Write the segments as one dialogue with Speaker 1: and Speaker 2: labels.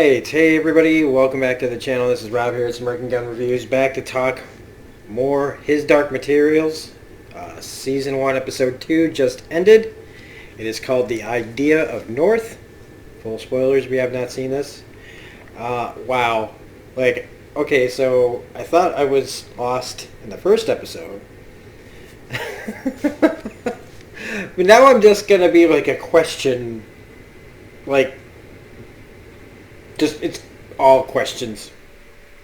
Speaker 1: Alright, hey everybody, welcome back to the channel. This is Rob here at American Gun Reviews, back to talk more His Dark Materials. Season 1, Episode 2 just ended. It is called The Idea of North. Full spoilers, we have not seen this. Wow. Okay, so I thought I was lost in the first episode. But now I'm just going to be like a question, just it's all questions.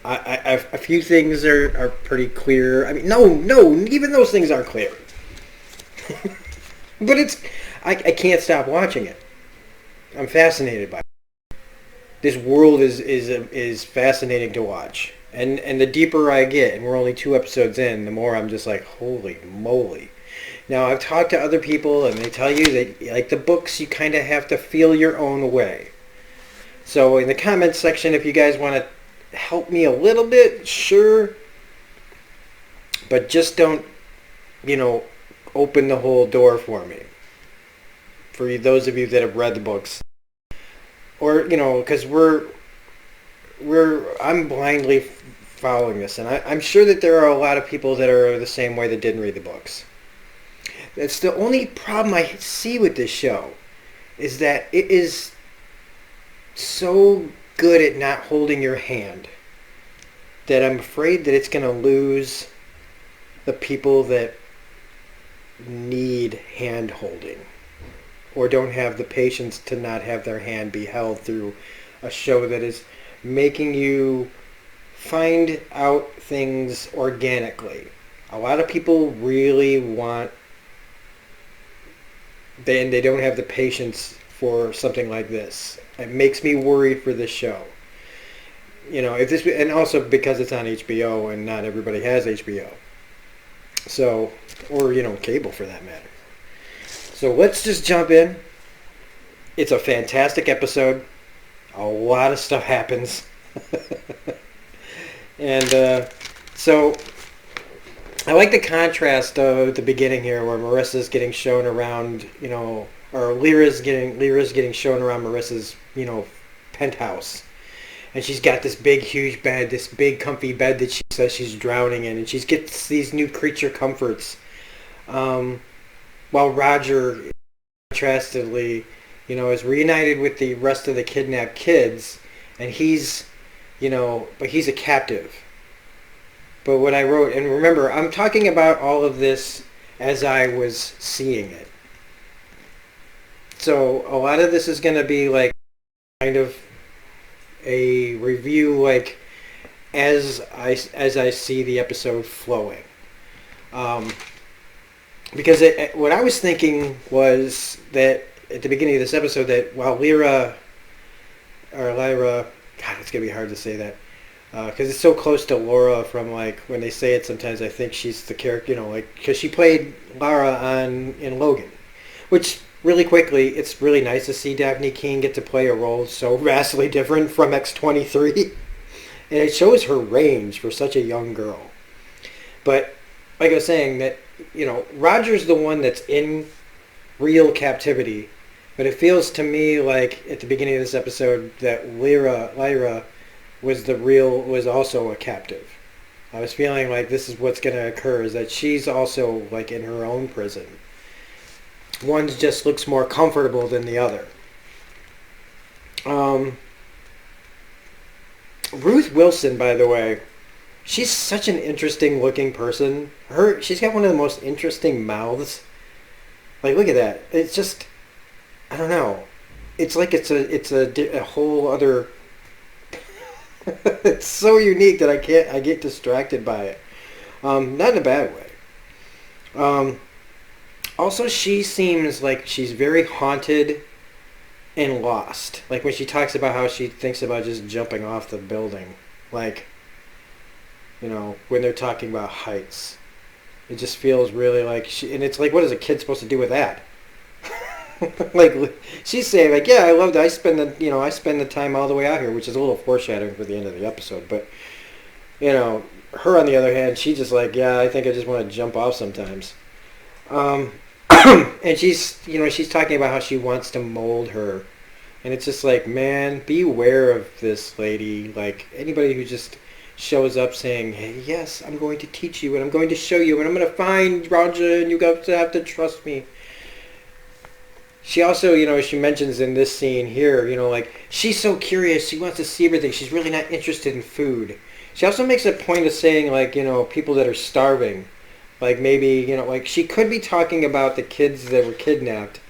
Speaker 1: A few things are pretty clear. I mean, no, even those things aren't clear. But I can't stop watching it. I'm fascinated by it. This world is fascinating to watch, and the deeper I get, and we're only 2 episodes in, the more I'm just like, holy moly. Now, I've talked to other people, and they tell you that, like the books, you kind of have to feel your own way. So in the comments section, if you guys want to help me a little bit, sure. But just don't, open the whole door for me. For those of you that have read the books. Or, because I'm blindly following this. And I'm sure that there are a lot of people that are the same way that didn't read the books. That's the only problem I see with this show. Is that it is so good at not holding your hand that I'm afraid that it's going to lose the people that need hand holding or don't have the patience to not have their hand be held through a show that is making you find out things organically. A lot of people really want, they don't have the patience for something like this. It makes me worry for this show. If this, and also because it's on HBO and not everybody has HBO. So, or cable for that matter. So let's just jump in. It's a fantastic episode. A lot of stuff happens. And so I like the contrast at the beginning here where Marissa's getting shown around, or Lyra's getting shown around Marissa's, penthouse. And she's got this big, huge bed, this big, comfy bed that she says she's drowning in. And she gets these new creature comforts. While Roger, contrastedly, is reunited with the rest of the kidnapped kids. And he's, but he's a captive. But what I wrote, and remember, I'm talking about all of this as I was seeing it. So a lot of this is going to be like kind of a review, like as I see the episode flowing. Because what I was thinking was that at the beginning of this episode that while Lyra, God, it's going to be hard to say that. Because it's so close to Laura from, when they say it sometimes I think she's the character, because she played Lara in Logan. Which, really quickly, it's really nice to see Daphne Keane get to play a role so vastly different from X-23. And it shows her range for such a young girl. But, like I was saying, that, Roger's the one that's in real captivity. But it feels to me like, at the beginning of this episode, that Lyra was also a captive. I was feeling like this is what's going to occur, is that she's also in her own prison. One just looks more comfortable than the other. Ruth Wilson, by the way, she's such an interesting looking person. She's got one of the most interesting mouths. Look at that. It's just, I don't know. It's like it's a whole other. It's so unique that I get distracted by it. Not in a bad way. Also, she seems like she's very haunted and lost. When she talks about how she thinks about just jumping off the building. When they're talking about heights. It just feels really and it's what is a kid supposed to do with that? She's saying yeah, I loved it. I spend the time all the way out here, which is a little foreshadowing for the end of the episode. But her on the other hand, she's just yeah, I think I just want to jump off sometimes. And she's talking about how she wants to mold her And it's just like, man, beware of this lady. Like, anybody who just shows up saying, hey, yes, I'm going to teach you and I'm going to show you and I'm going to find Roger and you have to trust me. She also, she mentions in this scene here, like, she's so curious. She wants to see everything. She's really not interested in food. She also makes a point of saying, like, people that are starving. Like, maybe, like, she could be talking about the kids that were kidnapped.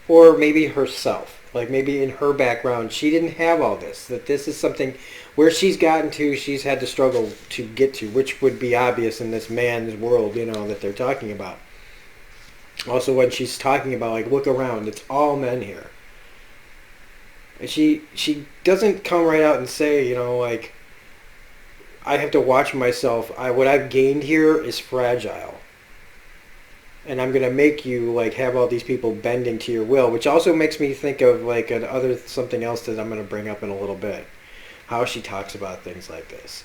Speaker 1: Or maybe herself. Like, maybe in her background, she didn't have all this. That this is something where she's gotten to, she's had to struggle to get to, which would be obvious in this man's world, that they're talking about. Also, when she's talking about, like, look around, it's all men here. And she doesn't come right out and say, like, I have to watch myself. What I've gained here is fragile. And I'm going to make you, like, have all these people bending to your will, which also makes me think of, like, something else that I'm going to bring up in a little bit. How she talks about things like this.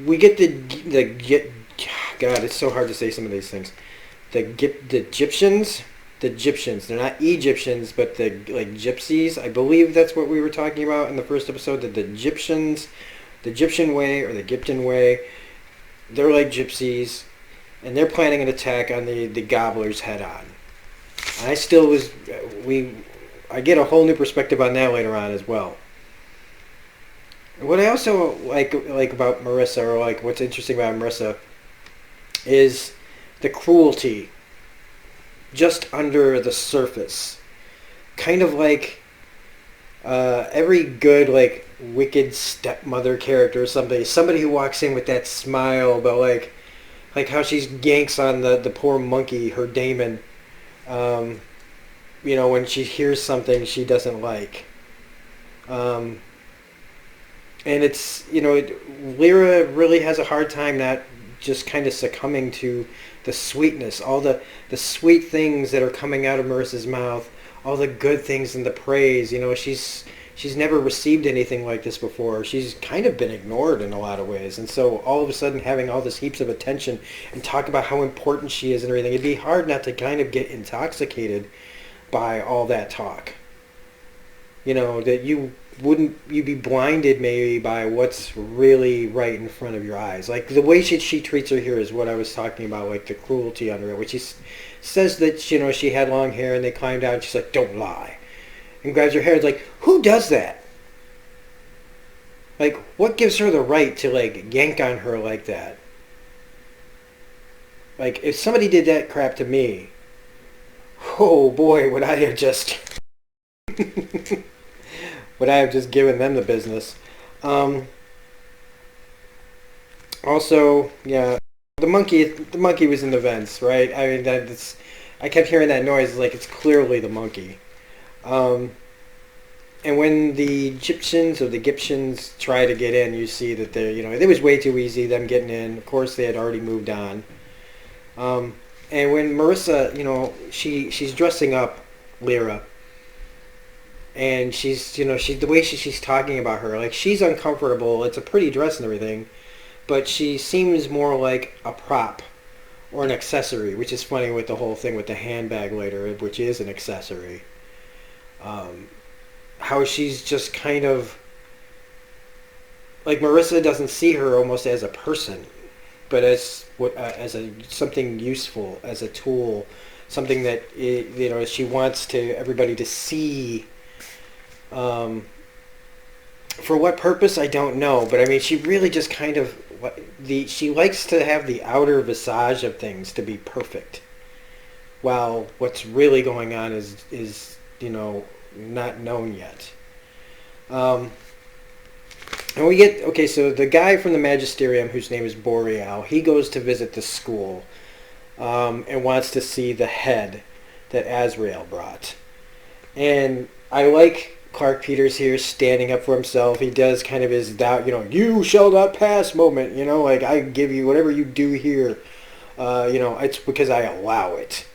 Speaker 1: We get God, it's so hard to say some of these things. The Egyptians. They're not Egyptians, but the, like, gypsies. I believe that's what we were talking about in the first episode. That the Egyptians, the Egyptian way or the Gipton way, they're like gypsies, and they're planning an attack on the gobblers head on. I get a whole new perspective on that later on as well. What I also like about Marissa, or like what's interesting about Marissa, is the cruelty just under the surface. Kind of like every good, like, wicked stepmother character or somebody who walks in with that smile, but like how she yanks on the poor monkey, her daemon, when she hears something she doesn't like. And it's, Lyra really has a hard time not just kind of succumbing to the sweetness, all the sweet things that are coming out of Marissa's mouth, all the good things and the praise. She's never received anything like this before. She's kind of been ignored in a lot of ways. And so all of a sudden having all this heaps of attention and talk about how important she is and everything, it'd be hard not to kind of get intoxicated by all that talk. That you'd be blinded maybe by what's really right in front of your eyes. Like the way she treats her here is what I was talking about, like the cruelty under it, which she says that, she had long hair and they climbed out and she's like, don't lie. And grabs her hair. It's like, who does that? Like, what gives her the right to, like, yank on her like that? Like, if somebody did that crap to me, oh boy, would I have just given them the business. Also, yeah, the monkey was in the vents, right? I mean, I kept hearing that noise, like it's clearly the monkey. And when the Egyptians or the Giptians try to get in, you see that it was way too easy, them getting in. Of course, they had already moved on. And when Marissa, she's dressing up Lyra, and she's the way she's talking about her, like she's uncomfortable. It's a pretty dress and everything, but she seems more like a prop or an accessory, which is funny with the whole thing with the handbag later, which is an accessory. How she's just kind of like Marissa doesn't see her almost as a person, but as something useful, as a tool, something that she wants everybody to see. For what purpose, I don't know, but I mean, she really just kind of she likes to have the outer visage of things to be perfect, while what's really going on is not known yet. And we get, okay, so the guy from the Magisterium, whose name is Boreal, he goes to visit the school and wants to see the head that Azrael brought. And I like Clark Peters here standing up for himself. He does kind of his doubt, you shall not pass moment, like I give you whatever you do here, it's because I allow it.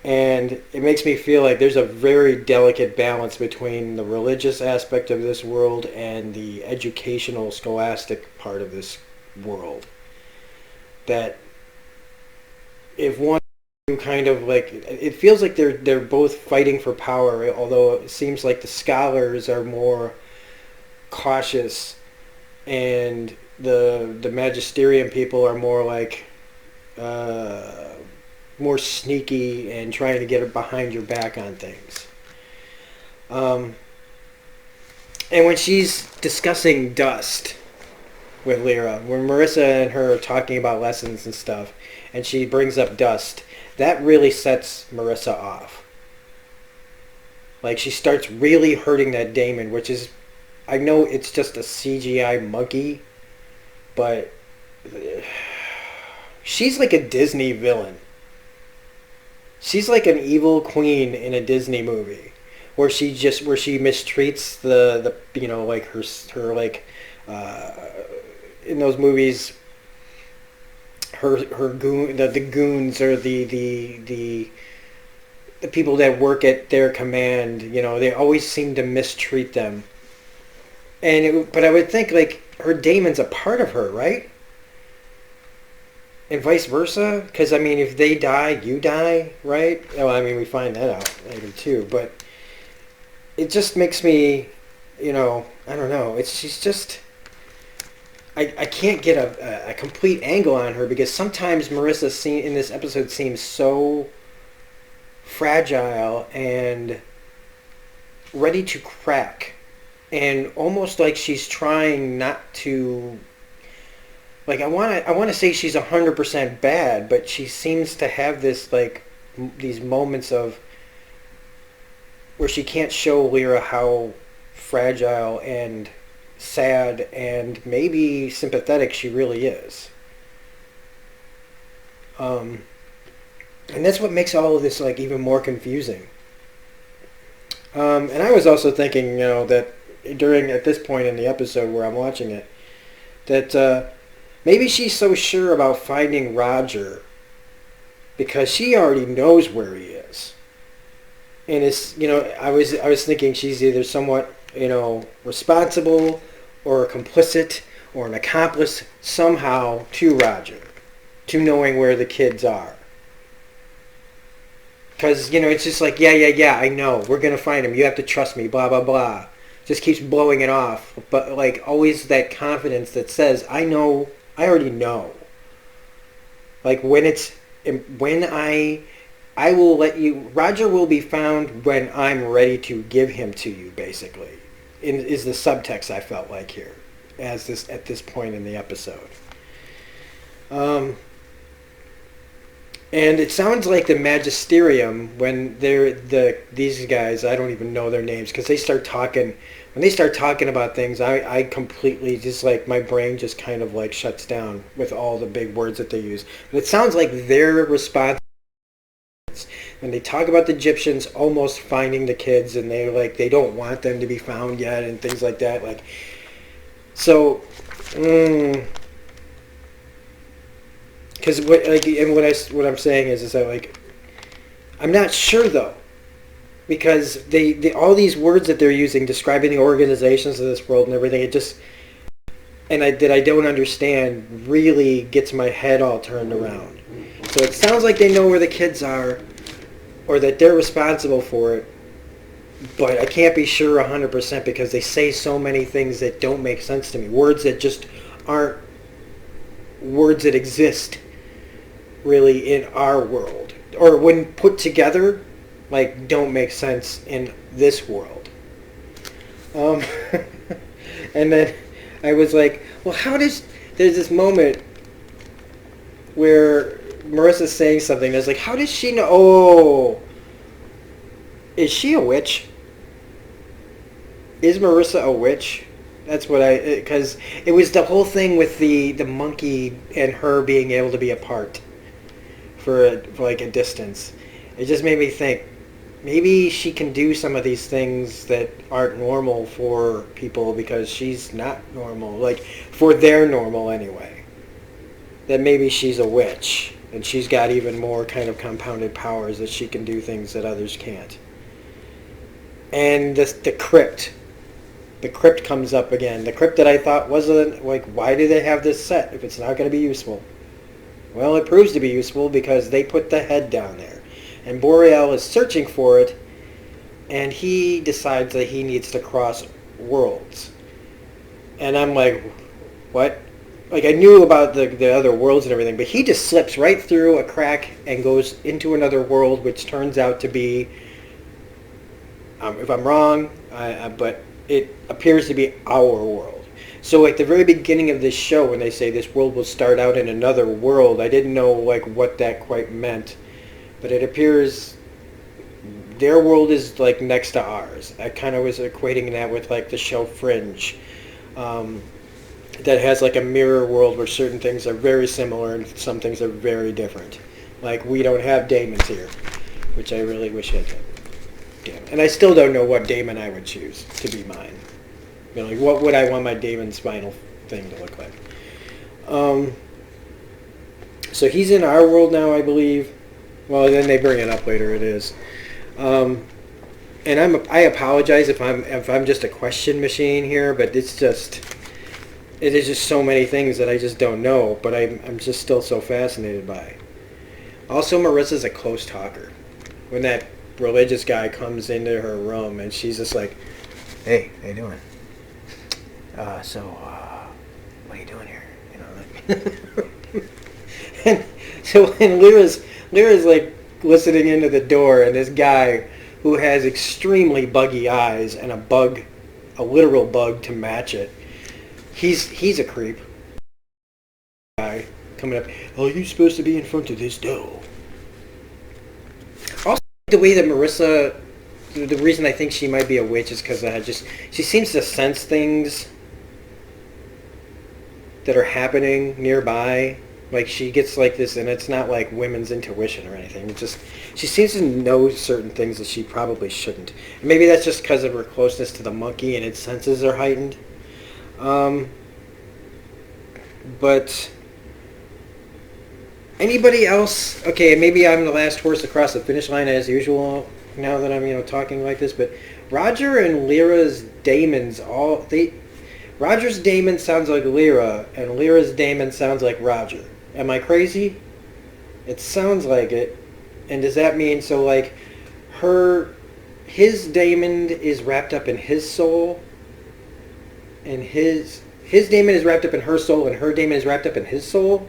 Speaker 1: And it makes me feel like there's a very delicate balance between the religious aspect of this world and the educational, scholastic part of this world. That if one kind of like it feels like they're both fighting for power, although it seems like the scholars are more cautious and the magisterium people are more like more sneaky and trying to get behind your back on things. Um, and when she's discussing dust with Lyra, when Marissa and her are talking about lessons and stuff, and she brings up dust, that really sets Marissa off. Like, she starts really hurting that Damon, which is, I know it's just a CGI monkey, but she's like a Disney villain. She's like an evil queen in a Disney movie, where she mistreats the like her like in those movies, her the goons or the people that work at their command. They always seem to mistreat them. But I would think like her Damon's a part of her, right? And vice versa, because I mean, if they die, you die, right? Well, I mean, we find that out later too. But it just makes me, I don't know. She's just, I can't get a complete angle on her, because sometimes Marissa in this episode seems so fragile and ready to crack, and almost like she's trying not to. Like, I want to say she's 100% bad, but she seems to have this like these moments of where she can't show Lyra how fragile and sad and maybe sympathetic she really is. And that's what makes all of this like even more confusing. And I was also thinking, that at this point in the episode where I'm watching it, that maybe she's so sure about finding Roger because she already knows where he is. And it's, I was thinking she's either somewhat, responsible or complicit or an accomplice somehow to Roger, to knowing where the kids are. Because, it's just like, yeah, I know. We're going to find him. You have to trust me, blah, blah, blah. Just keeps blowing it off. But, like, always that confidence that says, I know. I already know. Like, I will let you, Roger will be found when I'm ready to give him to you, basically, is the subtext I felt like here, at this point in the episode. And it sounds like the Magisterium, when these guys, I don't even know their names, because when they start talking about things, I completely just like, my brain just kind of like shuts down with all the big words that they use. And it sounds like their response when they talk about the Egyptians almost finding the kids, and they don't want them to be found yet and things like that. Like, so, because what I'm saying is that like, I'm not sure though. Because they all these words that they're using describing the organizations of this world and everything, I don't understand, really gets my head all turned around. So it sounds like they know where the kids are, or that they're responsible for it, but I can't be sure 100% because they say so many things that don't make sense to me. Words that just aren't words that exist really in our world, or when put together, like, don't make sense in this world. And then I was like, well, there's this moment where Marissa's saying something. There's like, how does she know? Oh, is she a witch? Is Marissa a witch? That's what because it was the whole thing with the monkey and her being able to be apart for like a distance. It just made me think, maybe she can do some of these things that aren't normal for people because she's not normal. Like, for their normal anyway. That maybe she's a witch and she's got even more kind of compounded powers that she can do things that others can't. And the crypt. The crypt comes up again. The crypt that I thought wasn't, like, why do they have this set if it's not going to be useful? Well, it proves to be useful because they put the head down there. And Boreal is searching for it, and he decides that he needs to cross worlds. And I'm like, what? Like, I knew about the other worlds and everything, but he just slips right through a crack and goes into another world, which turns out to be, if I'm wrong, but it appears to be our world. So at the very beginning of this show, when they say this world will start out in another world, I didn't know like what that quite meant, but it appears their world is like next to ours. I kind of was equating that with like the show Fringe, that has like a mirror world where certain things are very similar and some things are very different. Like we don't have Daemons here, which I really wish I did. Damn. And I still don't know what Daemon I would choose to be mine. You know, like what would I want my Daemon's final thing to look like? So he's in our world now, I believe. Well, then they bring it up later. It is, and I apologize if I'm just a question machine here, but it is just so many things that I just don't know. But I'm just still so fascinated by. Also, Marissa's a close talker. When that religious guy comes into her room and she's just like, "Hey, how you doing? What are you doing here?" You know, like and so when Lyra's like listening into the door, and this guy who has extremely buggy eyes and a literal bug to match it, he's a creep. Guy coming up, "Oh, you're supposed to be in front of this door." Also, the way that Marissa, the reason I think she might be a witch is because she seems to sense things that are happening nearby. Like she gets like this, and it's not like women's intuition or anything. It's just she seems to know certain things that she probably shouldn't. And maybe that's just because of her closeness to the monkey and its senses are heightened. But anybody else? Okay, maybe I'm the last horse across the finish line as usual. Now that I'm talking like this, but Roger and Lyra's daemons Roger's daemon sounds like Lyra, and Lyra's daemon sounds like Roger. Am I crazy? It sounds like it. And does that mean so like his daemon is wrapped up in his soul, and his daemon is wrapped up in her soul, and her daemon is wrapped up in his soul?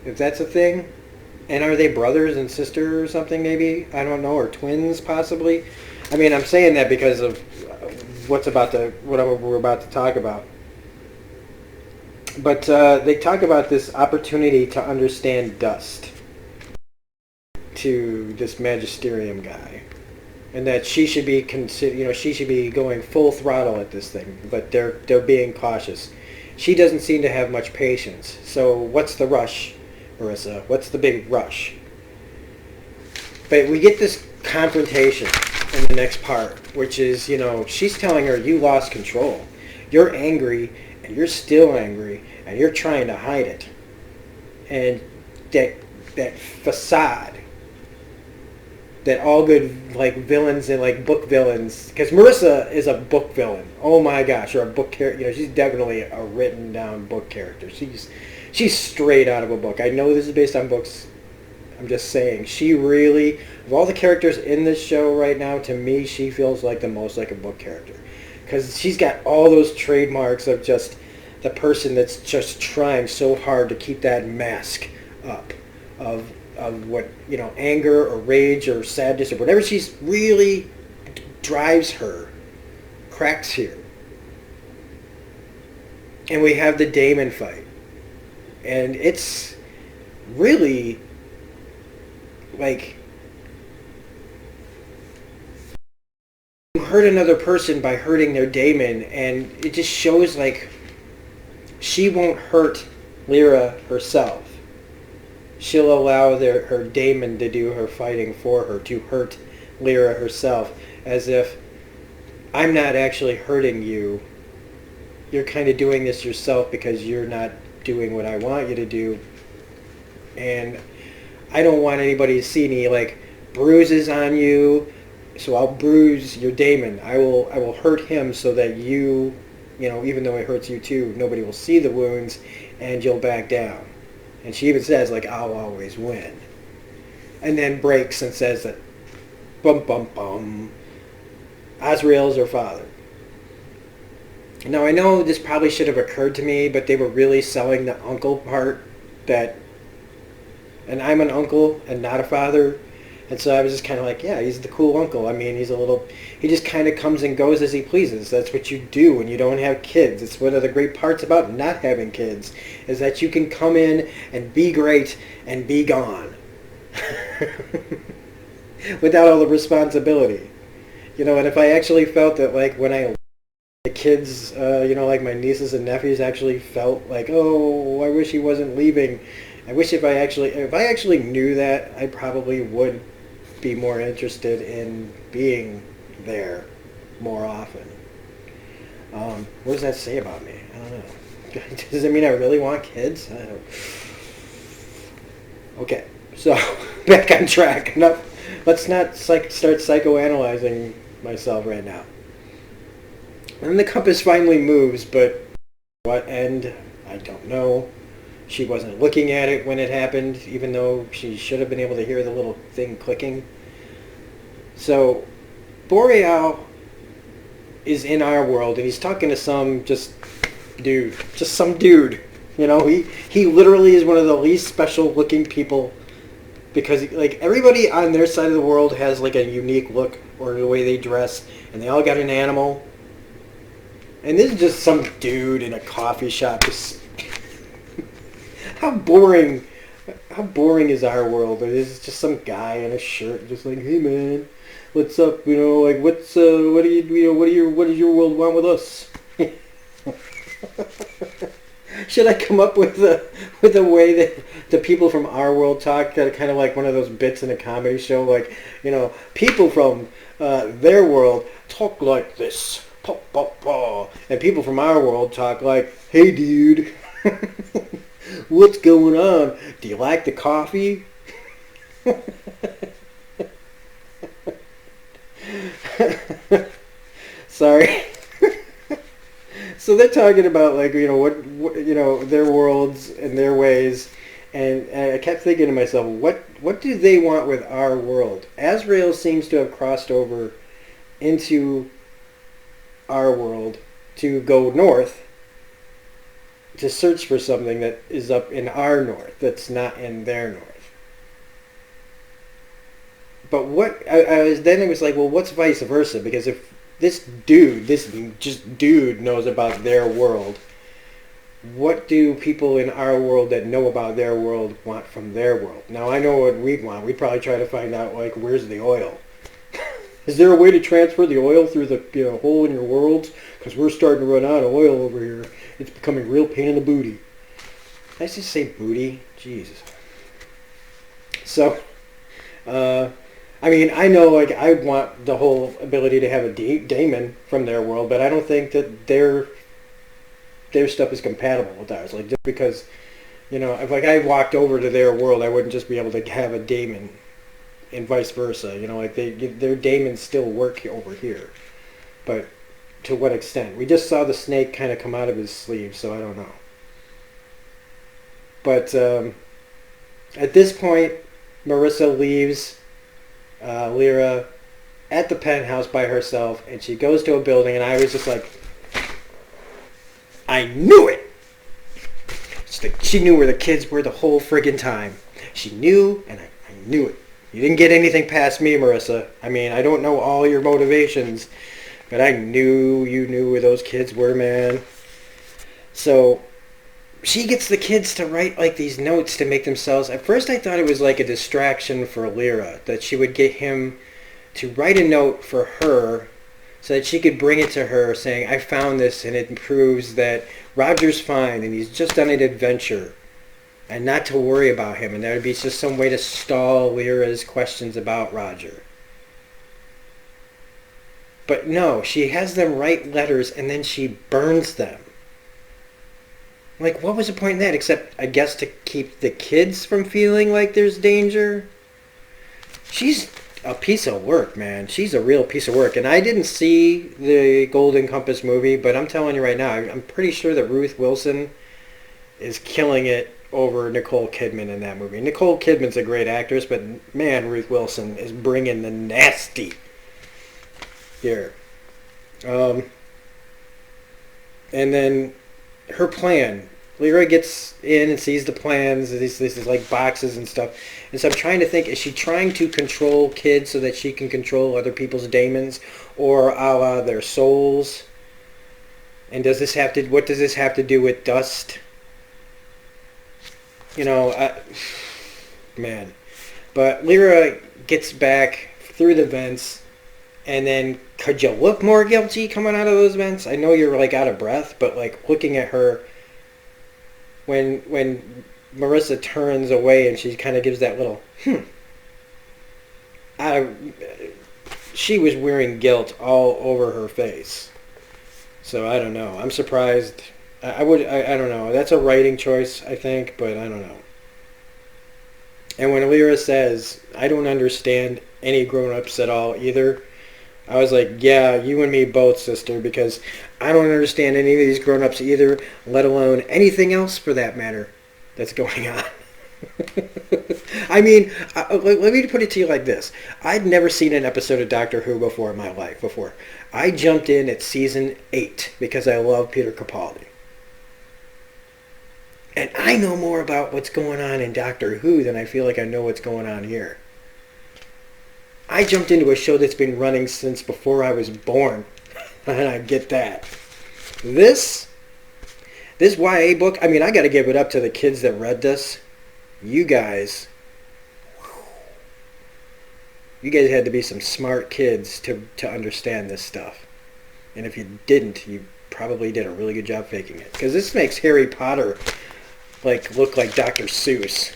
Speaker 1: If that's a thing. And are they brothers and sisters or something maybe? I don't know, or twins possibly? I mean, I'm saying that because of what we're about to talk about. But they talk about this opportunity to understand dust to this magisterium guy, and that she should be she should be going full throttle at this thing, but they're being cautious. She doesn't seem to have much patience. So what's the rush, Marissa? What's the big rush? But we get this confrontation in the next part, which is, she's telling her, you lost control. You're angry, and you're still angry, and you're trying to hide it. And that facade that all good, like, villains and, like, book villains, because Marissa is a book villain. Oh my gosh, or a book character. She's definitely a written down book character. She's straight out of a book. I know this is based on books. I'm just saying, she really, of all the characters in this show right now, to me, she feels like the most like a book character. Because she's got all those trademarks of just the person that's just trying so hard to keep that mask up of what, anger or rage or sadness or whatever she's really drives her, cracks here. And we have the Daemon fight. And it's really like you hurt another person by hurting their daemon, and it just shows like she won't hurt Lyra herself. She'll allow her daemon to do her fighting for her, to hurt Lyra herself, as if I'm not actually hurting you. You're kind of doing this yourself because you're not doing what I want you to do. And I don't want anybody to see any like bruises on you, so I'll bruise your daemon. I will hurt him so that you, even though it hurts you too, nobody will see the wounds, and you'll back down. And she even says, like, I'll always win. And then breaks and says that, bum, bum, bum, Azrael's her father. Now, I know this probably should have occurred to me, but they were really selling the uncle part that, and I'm an uncle and not a father. And so I was just kind of like, yeah, he's the cool uncle. I mean, he just kind of comes and goes as he pleases. That's what you do when you don't have kids. It's one of the great parts about not having kids, is that you can come in and be great and be gone. Without all the responsibility. And if I actually felt that, like, when the kids, like my nieces and nephews actually felt like, oh, I wish he wasn't leaving. I wish if I actually knew that, I probably would be more interested in being there more often. What does that say about me? I don't know. Does it mean I really want kids? I don't know. Okay, so back on track. Enough. Let's not start psychoanalyzing myself right now. And the compass finally moves, but what end? I don't know. She wasn't looking at it when it happened, even though she should have been able to hear the little thing clicking. So, Boreal is in our world, and he's talking to some dude. He literally is one of the least special looking people, because like everybody on their side of the world has like a unique look or the way they dress, and they all got an animal. And this is just some dude in a coffee shop. How boring is our world? It's just some guy in a shirt, just like, hey man, what's up? What does your world want with us? Should I come up with a way that the people from our world talk, kind of like one of those bits in a comedy show, like, people from their world talk like this, pop, pop, pop, and people from our world talk like, hey dude. What's going on? Do you like the coffee? Sorry. So they're talking about, like, what their worlds and their ways, and I kept thinking to myself, what do they want with our world? Azrael seems to have crossed over into our world to go north, to search for something that is up in our north, that's not in their north. But it was like, well, what's vice versa? Because if this dude knows about their world, what do people in our world that know about their world want from their world? Now, I know what we'd want. We'd probably try to find out, like, where's the oil? Is there a way to transfer the oil through the hole in your worlds? Because we're starting to run out of oil over here. It's becoming a real pain in the booty. Did I just say booty? Jesus. So, I know, like, I want the whole ability to have a daemon from their world, but I don't think that their stuff is compatible with ours. Like, just because, if like I walked over to their world, I wouldn't just be able to have a daemon, and vice versa. Like their daemons still work over here, but to what extent? We just saw the snake kind of come out of his sleeve, so I don't know. But at this point, Marissa leaves Lyra at the penthouse by herself, and she goes to a building, and I was just like, I knew it! She knew where the kids were the whole friggin' time. She knew, and I knew it. You didn't get anything past me, Marissa. I don't know all your motivations, but I knew you knew where those kids were, man. So she gets the kids to write like these notes to make themselves... At first I thought it was like a distraction for Lyra, that she would get him to write a note for her so that she could bring it to her saying, I found this and it proves that Roger's fine and he's just on an adventure, and not to worry about him, and that would be just some way to stall Lyra's questions about Roger. But no, she has them write letters and then she burns them. Like, what was the point in that? Except, I guess, to keep the kids from feeling like there's danger? She's a piece of work, man. She's a real piece of work. And I didn't see the Golden Compass movie, but I'm telling you right now, I'm pretty sure that Ruth Wilson is killing it over Nicole Kidman in that movie. Nicole Kidman's a great actress, but man, Ruth Wilson is bringing the nasty here. Um, and then her plan. Lyra gets in and sees the plans, these like boxes and stuff. And so I'm trying to think, is she trying to control kids so that she can control other people's daemons, or a la their souls? And what does this have to do with dust? You know, man. But Lyra gets back through the vents, and then could you look more guilty coming out of those vents? I know you're like out of breath, but like looking at her when Marissa turns away and she kind of gives that little she was wearing guilt all over her face. So I don't know. I'm surprised. I don't know. That's a writing choice, I think, but I don't know. And when Lyra says, I don't understand any grown-ups at all either, I was like, yeah, you and me both, sister, because I don't understand any of these grown-ups either, let alone anything else for that matter that's going on. I mean, let me put it to you like this. I'd never seen an episode of Doctor Who before in my life. I jumped in at season 8 because I love Peter Capaldi. And I know more about what's going on in Doctor Who than I feel like I know what's going on here. I jumped into a show that's been running since before I was born. And I get that. This YA book, I mean, I got to give it up to the kids that read this. You guys had to be some smart kids to understand this stuff. And if you didn't, you probably did a really good job faking it. Because this makes Harry Potter look like Dr. Seuss.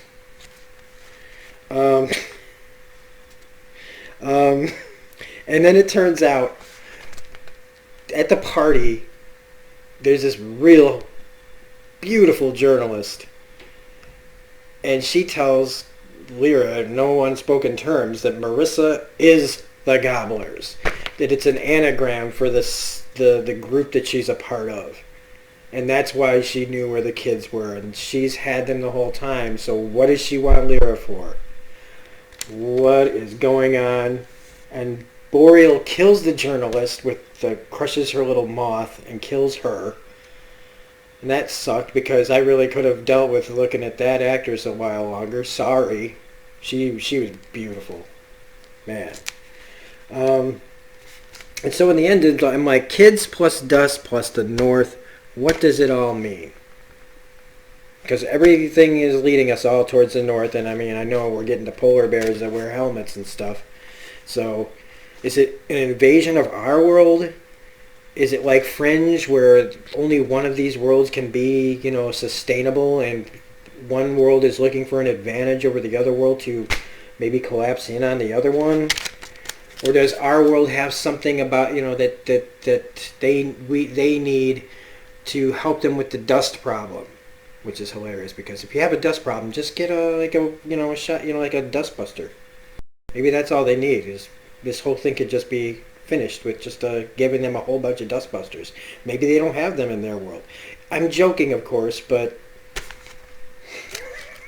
Speaker 1: And then it turns out at the party there's this real beautiful journalist, and she tells Lyra in no unspoken terms that Marissa is the Gobblers, that it's an anagram for the group that she's a part of, and that's why she knew where the kids were, and she's had them the whole time. So what does she want Lyra for? What is going on? And Boreal kills the journalist crushes her little moth and kills her. And that sucked because I really could have dealt with looking at that actress a while longer. Sorry. She was beautiful. Man. And so in the end, I'm like, kids plus dust plus the North, what does it all mean? Because everything is leading us all towards the North, and I mean, I know we're getting to polar bears that wear helmets and stuff. So, is it an invasion of our world? Is it like Fringe, where only one of these worlds can be, sustainable, and one world is looking for an advantage over the other world to maybe collapse in on the other one? Or does our world have something about, that they need to help them with the dust problem? Which is hilarious, because if you have a dust problem, just get a shot, like a dustbuster. Maybe that's all they need. Is this whole thing could just be finished with just giving them a whole bunch of dustbusters. Maybe they don't have them in their world. I'm joking, of course, but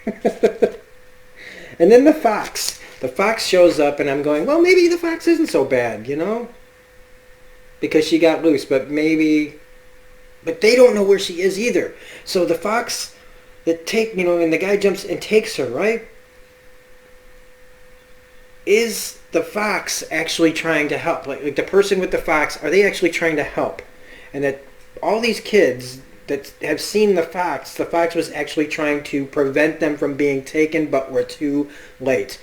Speaker 1: and then the fox. The fox shows up, and I'm going, well, maybe the fox isn't so bad, because she got loose, but maybe. But they don't know where she is either. So the fox and the guy jumps and takes her, right? Is the fox actually trying to help? Like the person with the fox, are they actually trying to help? And that all these kids that have seen the fox was actually trying to prevent them from being taken, but were too late.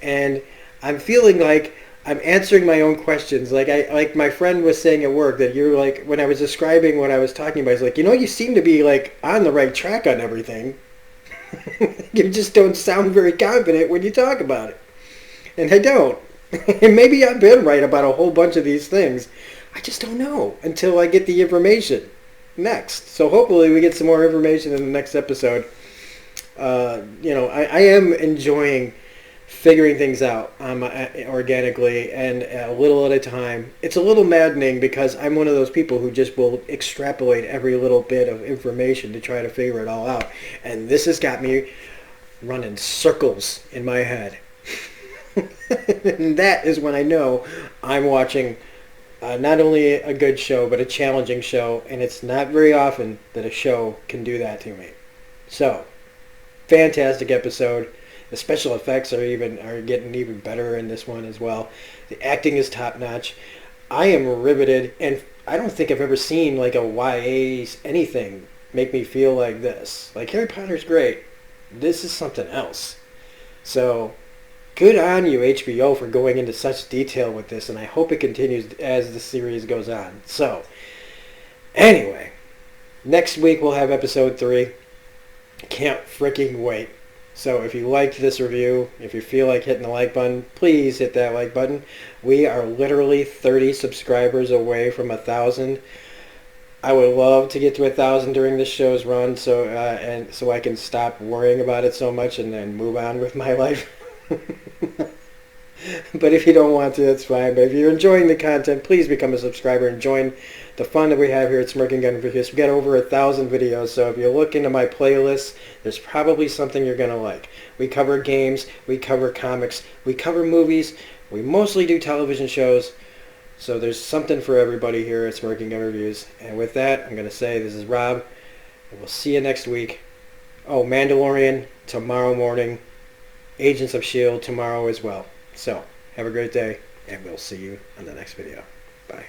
Speaker 1: And I'm feeling like I'm answering my own questions. Like my friend was saying at work that you're like, when I was describing what I was talking about, he's like, you seem to be like on the right track on everything. You just don't sound very confident when you talk about it. And I don't. And maybe I've been right about a whole bunch of these things. I just don't know until I get the information next. So hopefully we get some more information in the next episode. I am enjoying figuring things out organically and a little at a time. It's a little maddening because I'm one of those people who just will extrapolate every little bit of information to try to figure it all out. And this has got me running circles in my head. And that is when I know I'm watching not only a good show, but a challenging show. And it's not very often that a show can do that to me. So, fantastic episode. The special effects are getting even better in this one as well. The acting is top notch. I am riveted, and I don't think I've ever seen like a YA anything make me feel like this. Like Harry Potter's great. This is something else. So good on you, HBO, for going into such detail with this, and I hope it continues as the series goes on. So anyway, next week we'll have episode 3. Can't freaking wait. So if you liked this review, if you feel like hitting the like button, please hit that like button. We are literally 30 subscribers away from 1,000. I would love to get to 1,000 during this show's run, so I can stop worrying about it so much and then move on with my life. But if you don't want to, that's fine. But if you're enjoying the content, please become a subscriber and join the fun that we have here at Smirking Gun Reviews. We got over 1,000 videos, so if you look into my playlists, there's probably something you're going to like. We cover games, we cover comics, we cover movies, we mostly do television shows, so there's something for everybody here at Smirking Gun Reviews. And with that, I'm going to say this is Rob, and we'll see you next week. Oh, Mandalorian tomorrow morning, Agents of S.H.I.E.L.D. tomorrow as well. So, have a great day, and we'll see you on the next video. Bye.